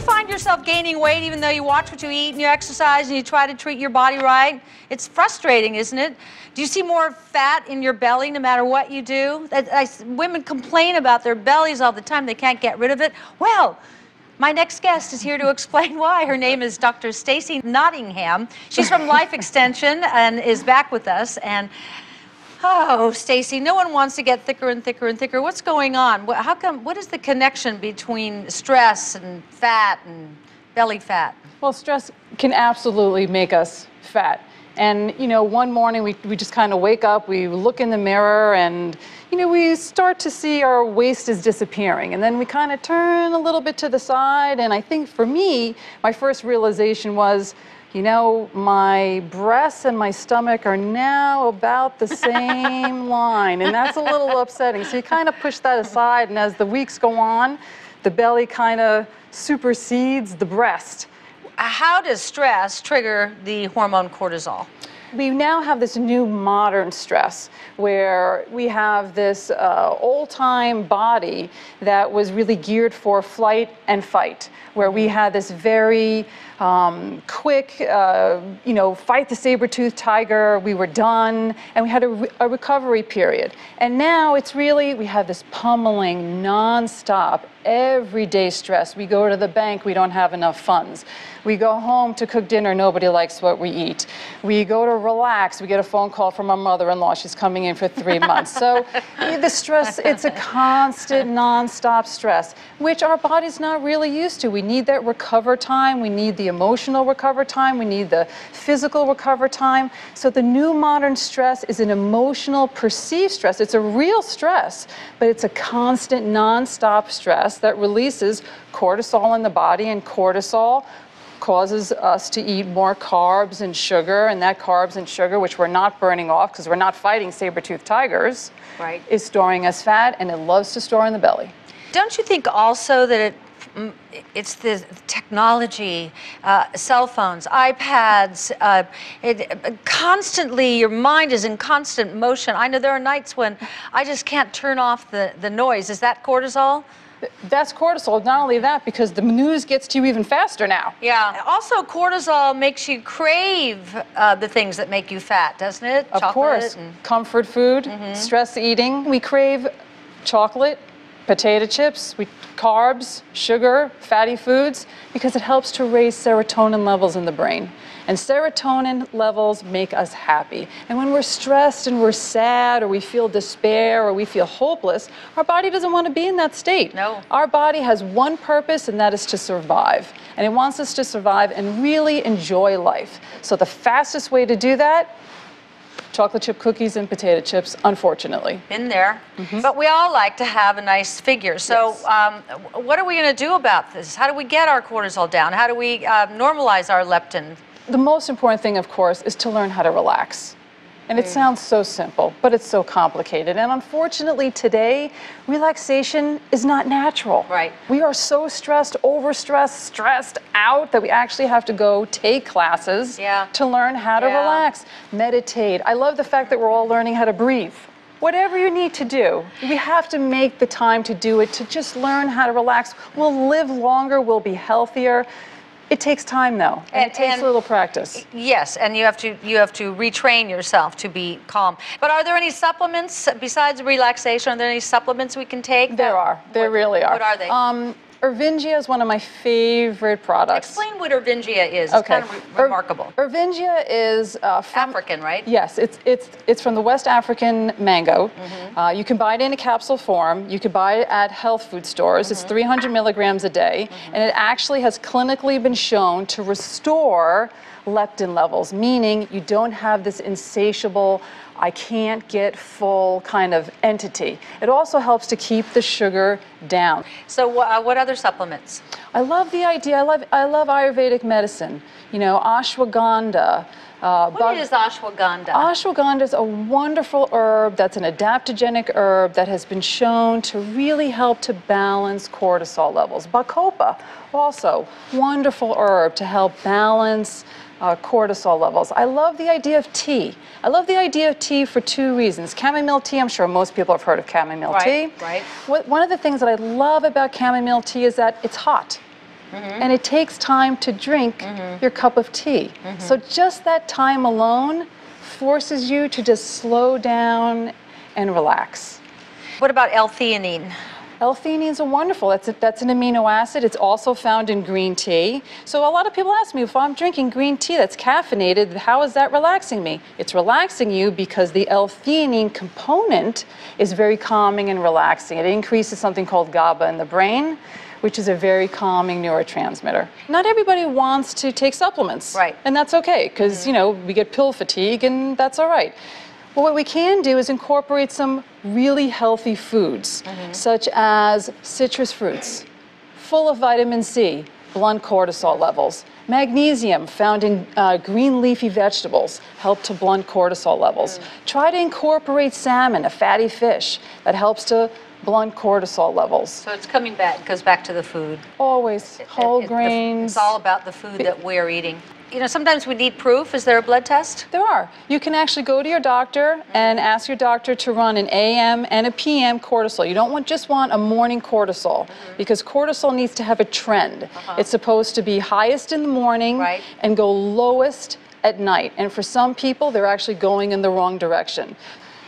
find yourself gaining weight even though you watch what you eat and you exercise and you try to treat your body right? It's frustrating, isn't it? Do you see more fat in your belly no matter what you do? Women complain about their bellies all the time. They can't get rid of it. Well, my next guest is here to explain why. Her name is Dr. Stacey Nottingham. She's from Life Extension and is back with us. And oh, Stacey, no one wants to get thicker and thicker and thicker. What's going on? How come? What is the connection between stress and fat and belly fat? Well, stress can absolutely make us fat. And, you know, one morning we just kind of wake up, we look in the mirror and, you know, we start to see our waist is disappearing. And then we kind of turn a little bit to the side. And I think for me, my first realization was, you know, my breasts and my stomach are now about the same line. And that's a little upsetting. So you kind of push that aside. And as the weeks go on, the belly kind of supersedes the breast. How does stress trigger the hormone cortisol? We now have this new modern stress where we have this old-time body that was really geared for flight and fight, where we had this very quick, you know, fight the saber-toothed tiger, we were done, and we had a recovery period. And now it's really, we have this pummeling, non-stop, everyday stress. We go to the bank, we don't have enough funds. We go home to cook dinner, nobody likes what we eat. We go to relax, we get a phone call from our mother-in-law, she's coming in for 3 months. So the stress, it's a constant, non-stop stress, which our body's not really used to. We need that recover time, we need the emotional recover time, we need the physical recover time. So the new modern stress is an emotional, perceived stress. It's a real stress, but it's a constant, non-stop stress that releases cortisol in the body, and cortisol causes us to eat more carbs and sugar, and that carbs and sugar, which we're not burning off because we're not fighting saber-toothed tigers, right, is storing as fat, and it loves to store in the belly. Don't you think also that it's the technology, cell phones, iPads, constantly your mind is in constant motion. I know there are nights when I just can't turn off the noise. Is that cortisol? That's cortisol. Not only that, because the news gets to you even faster now. Yeah. Also, cortisol makes you crave the things that make you fat, doesn't it? Of course. Comfort food, stress eating. We crave chocolate, potato chips, carbs, sugar, fatty foods, because it helps to raise serotonin levels in the brain. And serotonin levels make us happy. And when we're stressed and we're sad, or we feel despair, or we feel hopeless, our body doesn't want to be in that state. No. Our body has one purpose, and that is to survive. And it wants us to survive and really enjoy life. So the fastest way to do that, chocolate chip cookies and potato chips, unfortunately. Been there. But we all like to have a nice figure. So yes. What are we going to do about this? How do we get our cortisol down? How do we normalize our leptin? The most important thing, of course, is to learn how to relax. And it sounds so simple, but it's so complicated. And unfortunately today, relaxation is not natural. Right. We are so stressed, overstressed, stressed out that we actually have to go take classes to learn how to relax, meditate. I love the fact that we're all learning how to breathe. Whatever you need to do, we have to make the time to do it, to just learn how to relax. We'll live longer, we'll be healthier. It takes time, though, and it takes a little practice. Yes, and you have to retrain yourself to be calm. But are there any supplements besides relaxation? Are there any supplements we can take? There are. There really are. What are they? Ervingia is one of my favorite products. Explain what Ervingia is. Okay. It's kind of remarkable. Ervingia is African, right? Yes, it's from the West African mango. You can buy it in a capsule form. You can buy it at health food stores. It's 300 milligrams a day, and it actually has clinically been shown to restore leptin levels, meaning you don't have this insatiable, I can't get full kind of entity. It also helps to keep the sugar down. So what other supplements? I love the idea. I love Ayurvedic medicine. You know, ashwagandha. What is ashwagandha? Ashwagandha is a wonderful herb that's an adaptogenic herb that has been shown to really help to balance cortisol levels. Bacopa, also wonderful herb to help balance cortisol levels. I love the idea of tea. I love the idea of tea for two reasons. Chamomile tea, I'm sure most people have heard of chamomile tea. Right. One of the things that I love about chamomile tea is that it's hot. and it takes time to drink your cup of tea. So just that time alone forces you to just slow down and relax. What about L-theanine? L-theanine is wonderful. That's an amino acid. It's also found in green tea. So a lot of people ask me, if I'm drinking green tea that's caffeinated, how is that relaxing me? It's relaxing you because the L-theanine component is very calming and relaxing. It increases something called GABA in the brain, which is a very calming neurotransmitter. Not everybody wants to take supplements. Right. And that's okay, because you know, we get pill fatigue and that's all right. Well, what we can do is incorporate some really healthy foods, such as citrus fruits, full of vitamin C, blunt cortisol levels. Magnesium, found in green leafy vegetables, help to blunt cortisol levels. Try to incorporate salmon, a fatty fish, that helps to blunt cortisol levels. So it's coming back, it goes back to the food. Always whole grains. It's all about the food that we're eating. You know, sometimes we need proof. Is there a blood test? There are. You can actually go to your doctor and ask your doctor to run an AM and a PM cortisol. You don't just want a morning cortisol, because cortisol needs to have a trend. It's supposed to be highest in the morning and go lowest at night. And for some people, they're actually going in the wrong direction.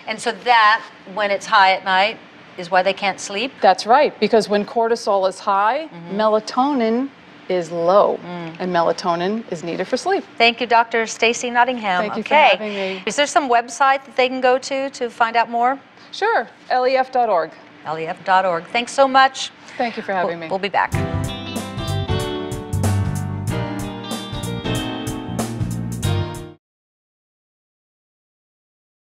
And so that, when it's high at night, is why they can't sleep? That's right, because when cortisol is high, melatonin is low, and melatonin is needed for sleep. Thank you, Dr. Stacy Nottingham. Thank you for having me. Is there some website that they can go to find out more? Sure, lef.org. lef.org. Thanks so much. Thank you for having me. We'll be back.